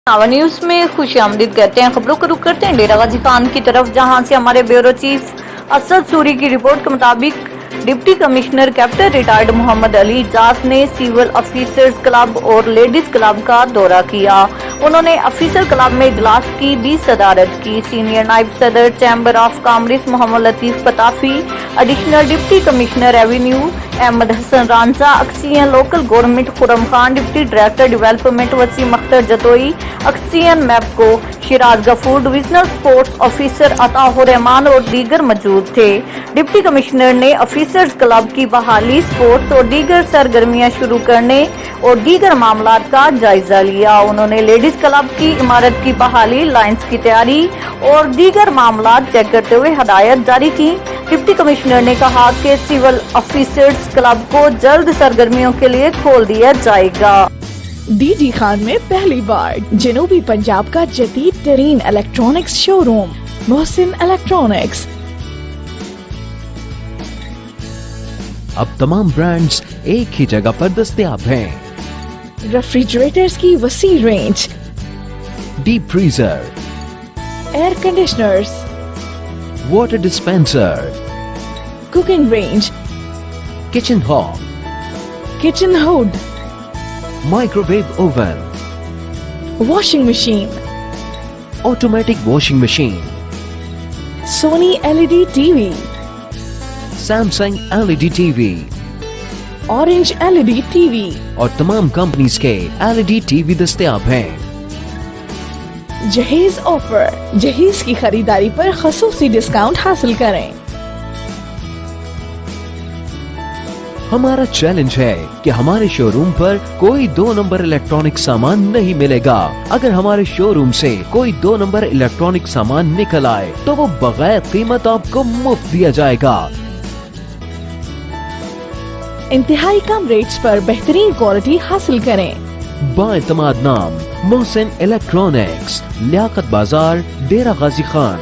आवा न्यूज में खुश आमदीद कहते हैं। खबरों को रुख करते हैं डेरा गाजी खान की तरफ, जहां से हमारे ब्यूरो चीफ असद सूरी की रिपोर्ट के मुताबिक deputy commissioner captain retired Mohammad Ali Ijaz ने सिविल ऑफिसर्स क्लब और लेडीज क्लब का दौरा किया। उन्होंने ऑफिसर क्लब में इजलास की भी सदारत की। सीनियर नायब सदर chamber of commerce Mohammad Latif Patafi, additional deputy commissioner revenue Ahmad Hasan Ranjha, अक्सियन local government Khurram Khan, deputy director development Waseem Akhtar Jatoi, अक्सियन MEPCO Shiraz Ghafoor, divisional sports officer Ataur Rahman और दीगर मौजूद थे। डिप्टी कमिश्नर ने ऑफिसर्स क्लब की बहाली, स्पोर्ट्स और दीगर सरगर्मियां शुरू करने और दीगर मामलात का जायजा लिया। उन्होंने लेडीज क्लब की इमारत की बहाली, लाइन्स की तैयारी और दीगर मामलात चेक करते हुए हदायत जारी की। डिप्टी कमिश्नर ने कहा कि सिविल ऑफिसर्स क्लब को जल्द सरगर्मियों के लिए खोल दिया जाएगा। डीडी खान में पहली बार जनूबी पंजाब का जदीद तरीन इलेक्ट्रॉनिक्स शोरूम मोहसिन इलेक्ट्रॉनिक्स। अब तमाम ब्रांड्स एक ही जगह पर दस्तयाब हैं। रेफ्रिजरेटर्स की वसी range, deep freezer, air conditioners, water dispenser, cooking range, kitchen hob, kitchen hood, microwave oven, washing machine, automatic washing machine, Sony LED TV, Samsung LED TV Orange LED TV और तमाम companies के LED TV दस्तयाब हैं। जहेज offer, जहेज की खरीदारी पर खसूसी discount हासिल करें। हमारा चैलेंज है कि हमारे शोरूम पर कोई 2 नंबर इलेक्ट्रॉनिक सामान नहीं मिलेगा। अगर हमारे शोरूम से कोई 2 नंबर इलेक्ट्रॉनिक सामान निकल आए तो वो बगैर कीमत आपको मुफ्त दिया जाएगा। इंतहाई कम रेट्स पर बेहतरीन क्वालिटी हासिल करें। बाएतमाद नाम मोहसिन इलेक्ट्रॉनिक्स, लियाकत बाजार, डेरा गाजी खान।